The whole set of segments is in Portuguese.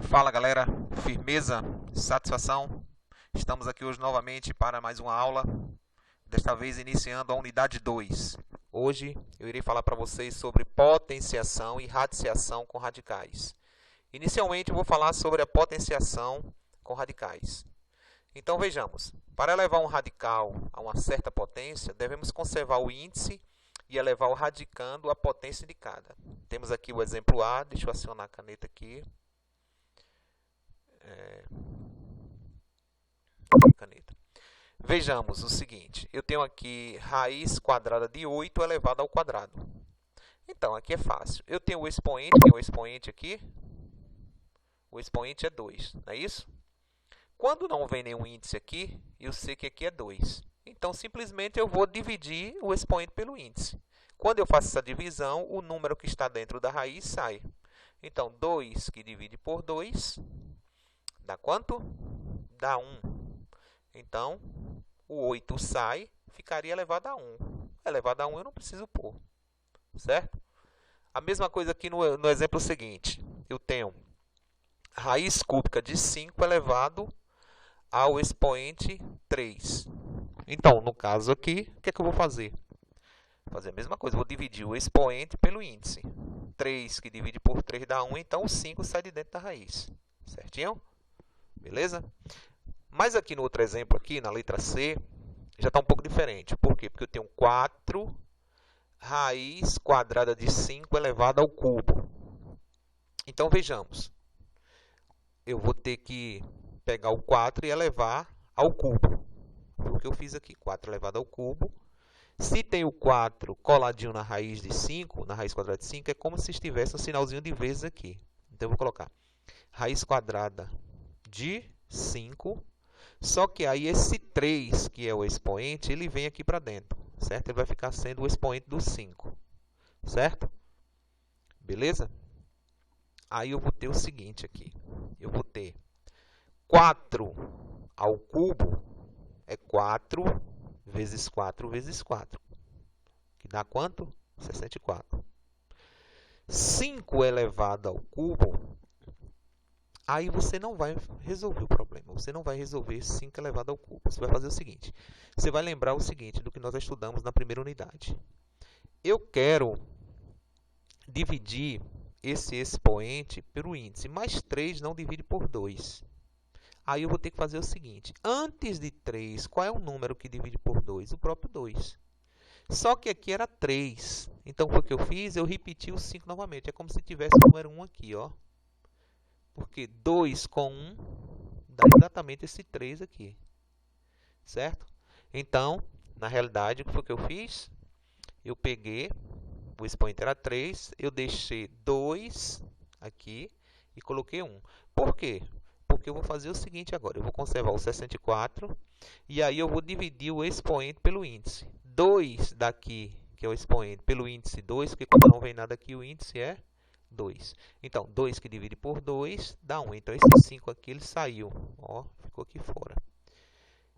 Fala galera, firmeza, satisfação. Estamos aqui hoje novamente para mais uma aula, desta vez iniciando a unidade 2. Hoje eu irei falar para vocês sobre potenciação e radiciação com radicais. Inicialmente eu vou falar sobre a potenciação com radicais. Então vejamos, para elevar um radical a uma certa potência, devemos conservar o índice e elevar o radicando a potência indicada. Temos aqui o exemplo A, deixa eu acionar a caneta aqui. Caneta. Vejamos o seguinte, eu tenho aqui raiz quadrada de 8 elevado ao quadrado. Então, aqui é fácil. Eu tenho o expoente, quem é o expoente aqui? O expoente é 2, não é isso? Quando não vem nenhum índice aqui, eu sei que aqui é 2. Então, simplesmente eu vou dividir o expoente pelo índice. Quando eu faço essa divisão, o número que está dentro da raiz sai. Então, 2 que divide por 2 dá quanto? Dá 1. Então, o 8 sai, ficaria elevado a 1. Elevado a 1 eu não preciso pôr, certo? A mesma coisa aqui no exemplo seguinte. Eu tenho raiz cúbica de 5 elevado ao expoente 3. Então, no caso aqui, o que é que eu vou fazer? Vou fazer a mesma coisa, vou dividir o expoente pelo índice. 3 que divide por 3 dá 1, então o 5 sai de dentro da raiz. Certinho? Beleza? Mas aqui no outro exemplo, aqui na letra C, já está um pouco diferente. Por quê? Porque eu tenho 4 raiz quadrada de 5 elevado ao cubo. Então, vejamos. Eu vou ter que pegar o 4 e elevar ao cubo. Foi o que eu fiz aqui, 4 elevado ao cubo. Se tem o 4 coladinho na raiz de 5, na raiz quadrada de 5, é como se estivesse um sinalzinho de vezes aqui. Então, eu vou colocar raiz quadrada de 5, só que aí esse 3, que é o expoente, ele vem aqui para dentro, certo? Ele vai ficar sendo o expoente do 5, certo? Beleza? Aí eu vou ter o seguinte aqui, eu vou ter 4 ao cubo, é 4 vezes 4 vezes 4, que dá quanto? 64. 5 elevado ao cubo, aí você não vai resolver o problema. Você não vai resolver 5 elevado ao cubo. Você vai fazer o seguinte. Você vai lembrar o seguinte, do que nós estudamos na primeira unidade. Eu quero dividir esse expoente pelo índice. Mais 3 não divide por 2. Aí eu vou ter que fazer o seguinte. Antes de 3, qual é o número que divide por 2? O próprio 2. Só que aqui era 3. Então, o que eu fiz? Eu repeti o 5 novamente. É como se tivesse o número 1 aqui, ó. Porque 2 com 1 dá exatamente esse 3 aqui, certo? Então, na realidade, o que foi que eu fiz? Eu peguei, o expoente era 3, eu deixei 2 aqui e coloquei 1. Por quê? Porque eu vou fazer o seguinte agora, eu vou conservar o 64 e aí eu vou dividir o expoente pelo índice. 2 daqui, que é o expoente, pelo índice 2, porque como não vem nada aqui, o índice é 2. Então, 2 que divide por 2 dá 1. Então, esse 5 aqui ele saiu. Ó, ficou aqui fora.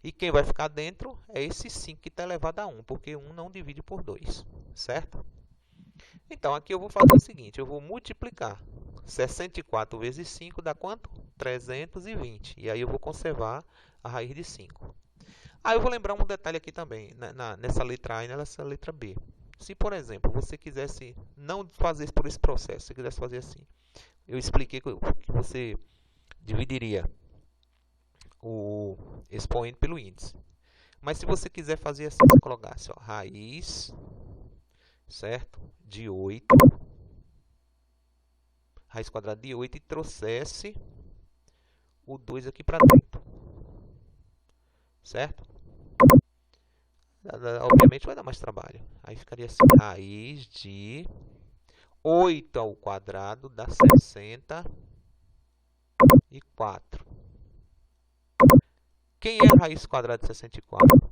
E quem vai ficar dentro é esse 5 que está elevado a 1, porque 1 não divide por 2. Certo? Então, aqui eu vou fazer o seguinte. Eu vou multiplicar. 64 vezes 5 dá quanto? 320. E aí eu vou conservar a raiz de 5. Aí eu vou lembrar um detalhe aqui também. Nessa letra A e nessa letra B. Se, por exemplo, você quisesse não fazer por esse processo, você quisesse fazer assim, eu expliquei que você dividiria o expoente pelo índice. Mas se você quiser fazer assim, você colocasse ó, raiz, certo? De 8, raiz quadrada de 8 e trouxesse o 2 aqui para dentro, certo? Obviamente vai dar mais trabalho. Aí ficaria assim, raiz de 8 ao quadrado dá 64. Quem é a raiz quadrada de 64?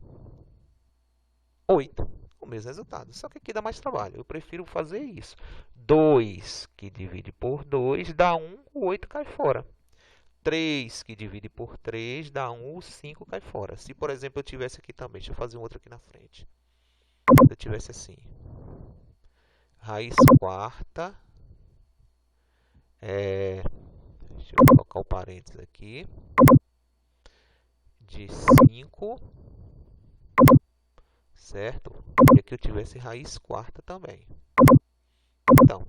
8. O mesmo resultado. Só que aqui dá mais trabalho. Eu prefiro fazer isso. 2 que divide por 2 dá 1, o 8 cai fora. 3 que divide por 3 dá 1, o 5 cai fora. Se, por exemplo, eu tivesse aqui também, deixa eu fazer um outro aqui na frente. Se eu tivesse assim, raiz quarta Deixa eu colocar o parênteses aqui. De 5, certo? Queria que eu tivesse raiz quarta também. Então,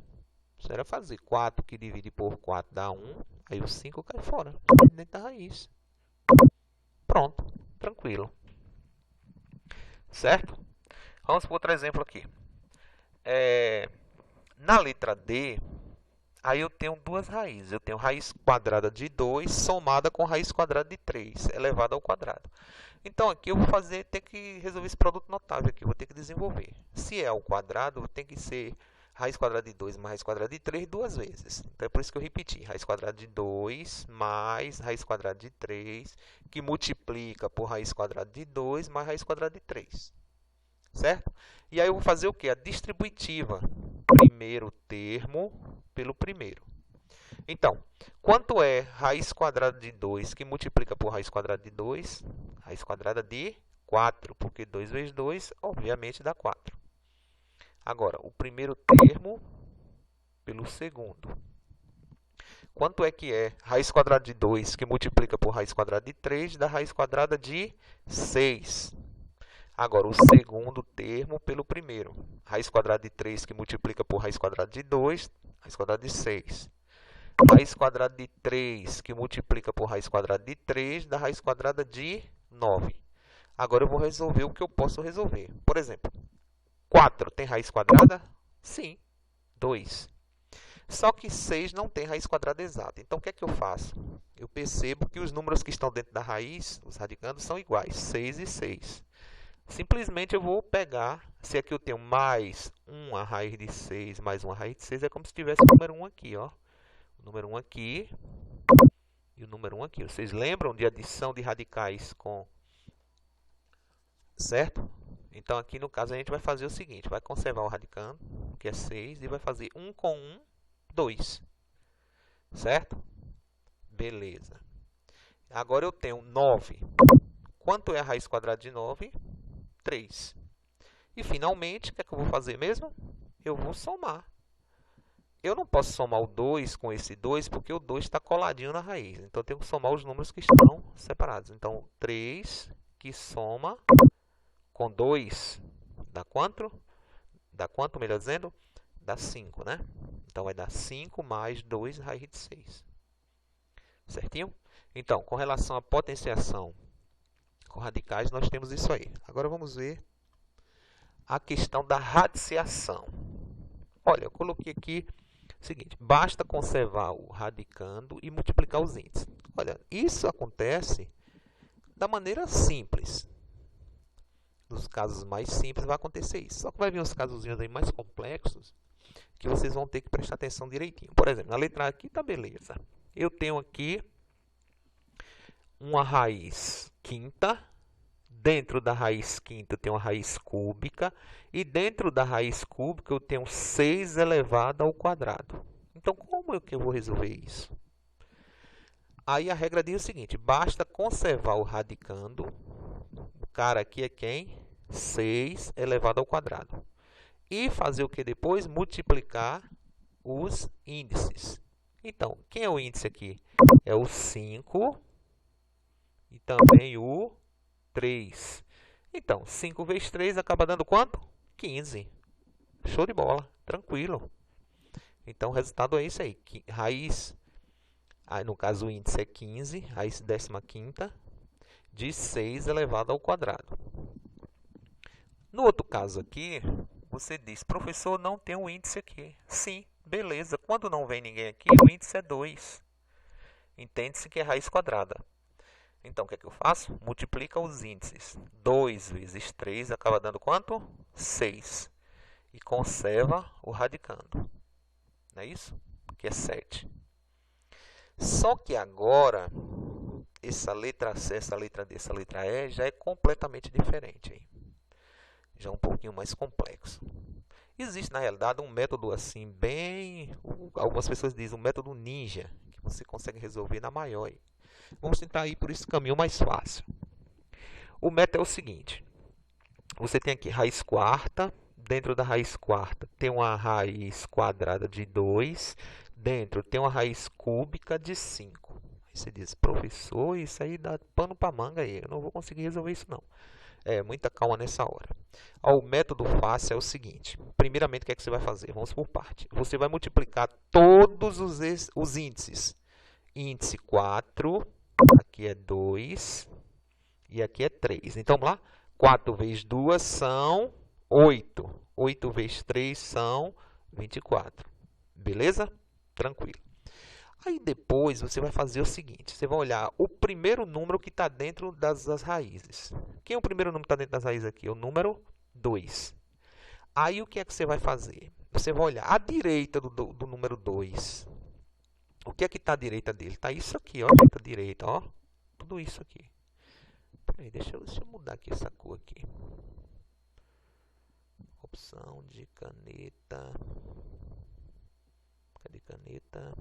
isso era fazer 4 que divide por 4 dá 1, aí o 5 cai fora, dentro da raiz. Pronto, tranquilo. Certo? Vamos para outro exemplo aqui. Na letra D, aí eu tenho duas raízes. Eu tenho raiz quadrada de 2 somada com raiz quadrada de 3 elevada ao quadrado. Então, aqui eu vou ter que resolver esse produto notável aqui. Vou ter que desenvolver. Se é ao quadrado, tem que ser raiz quadrada de 2 mais raiz quadrada de 3 duas vezes. Então, é por isso que eu repeti. Raiz quadrada de 2 mais raiz quadrada de 3, que multiplica por raiz quadrada de 2 mais raiz quadrada de 3. Certo? E aí eu vou fazer o quê? A distributiva. Primeiro termo pelo primeiro. Então, quanto é raiz quadrada de 2 que multiplica por raiz quadrada de 2? Raiz quadrada de 4, porque 2 vezes 2, obviamente, dá 4. Agora, o primeiro termo pelo segundo. Quanto é que é raiz quadrada de 2 que multiplica por raiz quadrada de 3 dá raiz quadrada de 6? Agora, o segundo termo pelo primeiro. Raiz quadrada de 3 que multiplica por raiz quadrada de 2, raiz quadrada de 6. Raiz quadrada de 3 que multiplica por raiz quadrada de 3 dá raiz quadrada de 9. Agora eu vou resolver o que eu posso resolver. Por exemplo, 4 tem raiz quadrada? Sim, 2. Só que 6 não tem raiz quadrada exata. Então, o que é que eu faço? Eu percebo que os números que estão dentro da raiz, os radicandos, são iguais, 6 e 6. Simplesmente eu vou pegar, se aqui eu tenho mais uma raiz de 6 mais uma raiz de 6, é como se tivesse o número 1 aqui, ó. O número 1 aqui e o número 1 aqui. Vocês lembram de adição de radicais com... Certo? Então, aqui no caso, a gente vai fazer o seguinte. Vai conservar o radicando, que é 6, e vai fazer 1 com 1, 2. Certo? Beleza. Agora eu tenho 9. Quanto é a raiz quadrada de 9? 3. E, finalmente, o que é que eu vou fazer mesmo? Eu vou somar. Eu não posso somar o 2 com esse 2, porque o 2 está coladinho na raiz. Então, eu tenho que somar os números que estão separados. Então, 3 que soma com 2 dá quanto? Dá quanto, melhor dizendo? Dá 5, né? Então, vai dar 5 mais 2 raiz de 6. Certinho? Então, com relação à potenciação com radicais, nós temos isso aí. Agora, vamos ver a questão da radiciação. Olha, eu coloquei aqui o seguinte, basta conservar o radicando e multiplicar os índices. Olha, isso acontece da maneira simples. Nos casos mais simples vai acontecer isso. Só que vai vir uns casos aí mais complexos que vocês vão ter que prestar atenção direitinho. Por exemplo, na letra A aqui está beleza. Eu tenho aqui uma raiz quinta. Dentro da raiz quinta eu tenho uma raiz cúbica. E dentro da raiz cúbica eu tenho 6 elevado ao quadrado. Então, como é que eu vou resolver isso? Aí a regra diz o seguinte, basta conservar o radicando. O cara aqui é quem? 6 elevado ao quadrado. E fazer o que depois? Multiplicar os índices. Então, quem é o índice aqui? É o 5 e também o 3. Então, 5 vezes 3 acaba dando quanto? 15. Show de bola, tranquilo. Então, o resultado é isso aí. Raiz, no caso o índice é 15, raiz 15ª de 6 elevado ao quadrado. No outro caso aqui, você diz, professor, não tem um índice aqui. Sim, beleza. Quando não vem ninguém aqui, o índice é 2. Entende-se que é raiz quadrada. Então, o que é que eu faço? Multiplica os índices. 2 vezes 3 acaba dando quanto? 6. E conserva o radicando. Não é isso? Que é 7. Só que agora, essa letra C, essa letra D, essa letra E já é completamente diferente. Hein? Já é um pouquinho mais complexo. Existe, na realidade, um método assim, bem... Algumas pessoas dizem um método ninja, que você consegue resolver na maior. Aí. Vamos tentar ir por esse caminho mais fácil. O método é o seguinte. Você tem aqui raiz quarta. Dentro da raiz quarta tem uma raiz quadrada de 2. Dentro tem uma raiz cúbica de 5. Aí você diz, professor, isso aí dá pano para manga aí. Eu não vou conseguir resolver isso não. Muita calma nessa hora. O método fácil é o seguinte. Primeiramente, o que é que você vai fazer? Vamos por parte. Você vai multiplicar todos os índices. Índice 4, aqui é 2 e aqui é 3. Então, vamos lá? 4 vezes 2 são 8. 8 vezes 3 são 24. Beleza? Tranquilo. Aí depois você vai fazer o seguinte, você vai olhar o primeiro número que está dentro das raízes. Quem é o primeiro número que está dentro das raízes aqui? O número 2. Aí o que é que você vai fazer? Você vai olhar à direita do número 2. O que é que está à direita dele? Está isso aqui, ó, à direita, ó. Tudo isso aqui. Peraí, deixa eu mudar aqui essa cor aqui. Opção de caneta. Cadê caneta?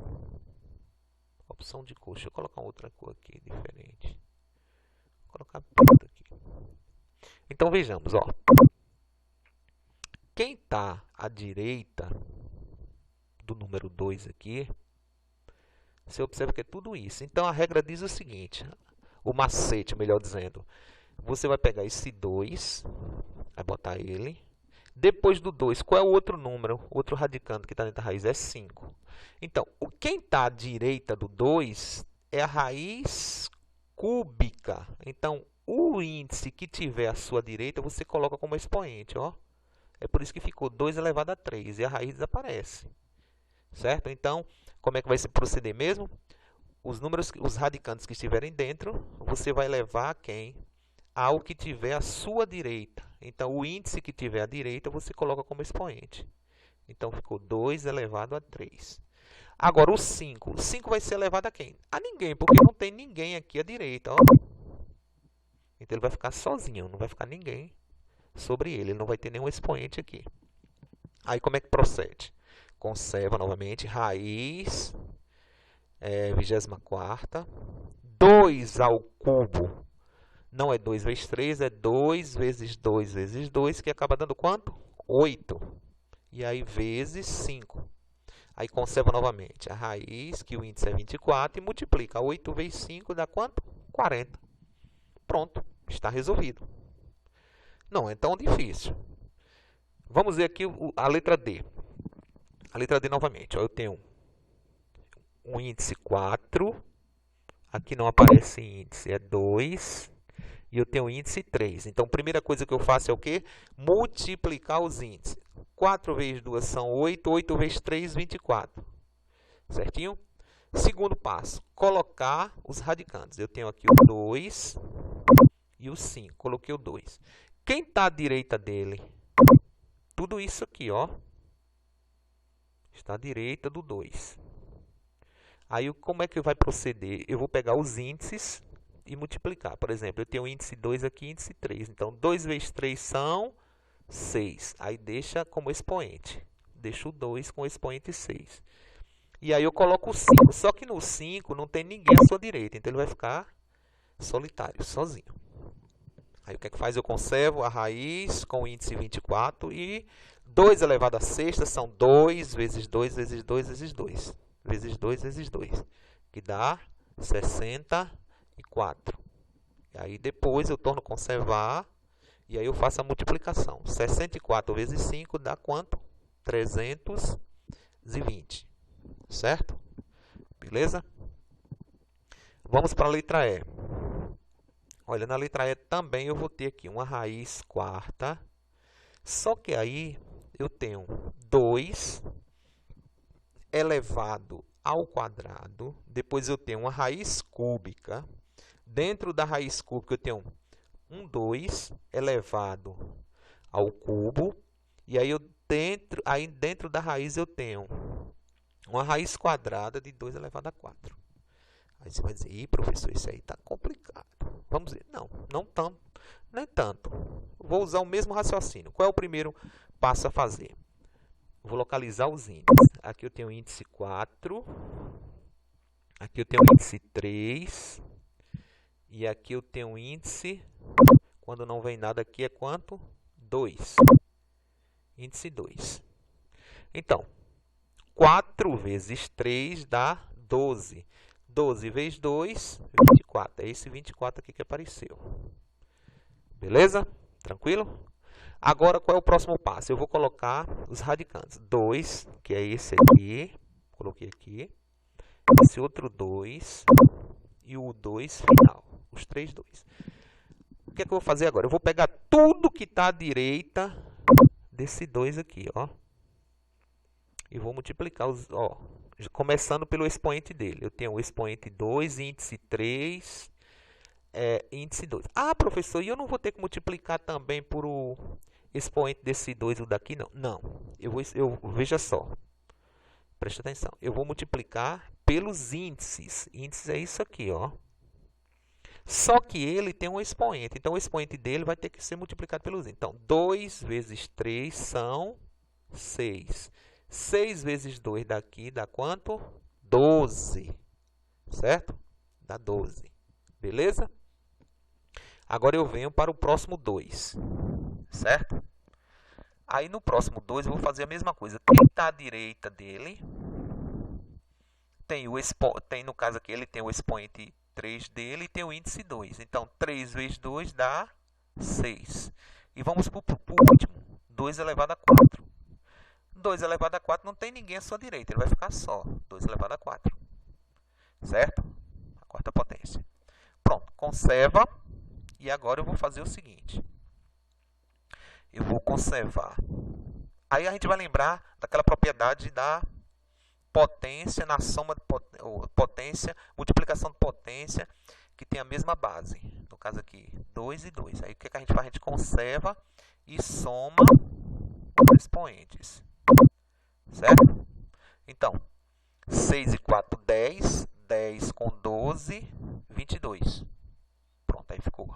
Opção de cor. Deixa eu colocar outra cor aqui, diferente. Vou colocar preto aqui. Então, vejamos, ó. Quem está à direita do número 2 aqui, você observa que é tudo isso. Então, a regra diz o seguinte, o macete, melhor dizendo. Você vai pegar esse 2, vai botar ele. Depois do 2, qual é o outro número? Outro radicando que está dentro da raiz é 5. Então, quem está à direita do 2 é a raiz cúbica. Então, o índice que tiver à sua direita, você coloca como expoente. Ó. É por isso que ficou 2 elevado a 3 e a raiz desaparece. Certo? Então, como é que vai se proceder mesmo? Os radicantes que estiverem dentro, você vai levar a quem? Ao que tiver à sua direita. Então, o índice que tiver à direita, você coloca como expoente. Então, ficou 2 elevado a 3. Agora, o 5. O 5 vai ser elevado a quem? A ninguém, porque não tem ninguém aqui à direita. Ó. Então, ele vai ficar sozinho, não vai ficar ninguém sobre ele. Ele não vai ter nenhum expoente aqui. Aí, como é que procede? Conserva novamente raiz 24ª. 2 ao cubo. Não é 2 vezes 3, é 2 vezes 2 vezes 2, que acaba dando quanto? 8. E aí, vezes 5. Aí, conserva novamente a raiz, que o índice é 24, e multiplica. 8 vezes 5 dá quanto? 40. Pronto, está resolvido. Não é tão difícil. Vamos ver aqui a letra D. A letra D novamente. Ó, eu tenho um índice 4. Aqui não aparece índice, é 2. E eu tenho índice 3. Então, a primeira coisa que eu faço é o quê? Multiplicar os índices. 4 vezes 2 são 8. 8 vezes 3, 24. Certinho? Segundo passo, colocar os radicantes. Eu tenho aqui o 2 e o 5. Coloquei o 2. Quem está à direita dele? Tudo isso aqui, ó. Está à direita do 2. Aí, como é que vai proceder? Eu vou pegar os índices e multiplicar. Por exemplo, eu tenho o índice 2 aqui e índice 3. Então, 2 vezes 3 são 6. Aí, deixa como expoente. Deixa o 2 com o expoente 6. E aí, eu coloco o 5. Só que no 5 não tem ninguém à sua direita. Então, ele vai ficar solitário, sozinho. Aí, o que é que faz? Eu conservo a raiz com o índice 24. E 2 elevado a sexta são 2 vezes 2 vezes 2 vezes 2. Vezes 2 vezes 2. Que dá 64. E aí depois eu torno a conservar e aí eu faço a multiplicação. 64 vezes 5 dá quanto? 320. Certo? Beleza? Vamos para a letra E. Olha, na letra E também eu vou ter aqui uma raiz quarta. Só que aí eu tenho 2 elevado ao quadrado. Depois eu tenho uma raiz cúbica. Dentro da raiz cúbica eu tenho um 2 elevado ao cubo. E aí, dentro da raiz eu tenho uma raiz quadrada de 2 elevado a 4. Aí você vai dizer, ih, professor, isso aí está complicado. Vamos ver. Não é tanto. Vou usar o mesmo raciocínio. Qual é o primeiro passo a fazer? Vou localizar os índices. Aqui eu tenho o índice 4. Aqui eu tenho o índice 3. E aqui eu tenho o índice, quando não vem nada aqui, é quanto? 2. Índice 2. Então, 4 vezes 3 dá 12. 12 vezes 2, 24. É esse 24 aqui que apareceu. Beleza? Tranquilo? Agora, qual é o próximo passo? Eu vou colocar os radicantes. 2, que é esse aqui. Coloquei aqui. Esse outro 2 e o 2 final. Os 3 2. O que é que eu vou fazer agora? Eu vou pegar tudo que está à direita desse 2 aqui, ó. E vou multiplicar os, ó, começando pelo expoente dele. Eu tenho o expoente 2, índice 3, índice 2. Ah, professor, e eu não vou ter que multiplicar também por o expoente desse 2 o daqui, não? Não. Veja só. Presta atenção. Eu vou multiplicar pelos índices. Índices é isso aqui, ó. Só que ele tem um expoente. Então, o expoente dele vai ter que ser multiplicado pelos índices. Então, 2 vezes 3 são 6. 6 vezes 2 daqui dá quanto? 12. Certo? Dá 12. Beleza? Agora eu venho para o próximo 2. Certo? Aí no próximo 2 eu vou fazer a mesma coisa. Quem está à direita dele tem no caso aqui, ele tem o expoente 3 dele e tem o índice 2. Então, 3 vezes 2 dá 6. E vamos para o último. 2 elevado a 4. 2 elevado a 4 não tem ninguém à sua direita. Ele vai ficar só. 2 elevado a 4. Certo? A quarta potência. Pronto. Conserva. E agora eu vou fazer o seguinte. Eu vou conservar. Aí a gente vai lembrar daquela propriedade da potência na soma de potência, multiplicação de potência, que tem a mesma base. No caso aqui, 2 e 2. Aí o que a gente faz? A gente conserva e soma os expoentes. Certo? Então, 6 e 4, 10. 10 com 12, 22. Pronto, aí ficou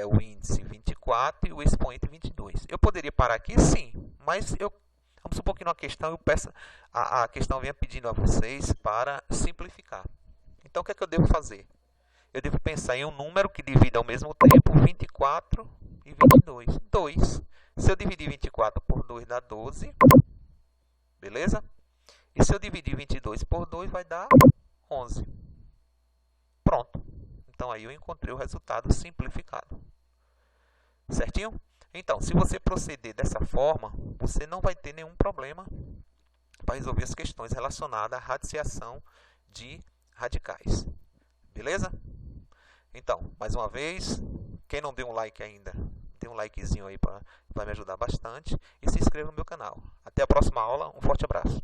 o índice 24 e o expoente 22. Eu poderia parar aqui? Sim, mas vamos supor que numa questão eu peço, a questão venha pedindo a vocês para simplificar. Então, o que é que eu devo fazer? Eu devo pensar em um número que divida ao mesmo tempo 24 e 22. 2. Se eu dividir 24 por 2 dá 12. Beleza? E se eu dividir 22 por 2 vai dar 11. Pronto. Então, aí eu encontrei o resultado simplificado. Certinho? Então, se você proceder dessa forma, você não vai ter nenhum problema para resolver as questões relacionadas à radiciação de radicais. Beleza? Então, mais uma vez, quem não deu um like ainda, dê um likezinho aí, vai me ajudar bastante. E se inscreva no meu canal. Até a próxima aula. Um forte abraço.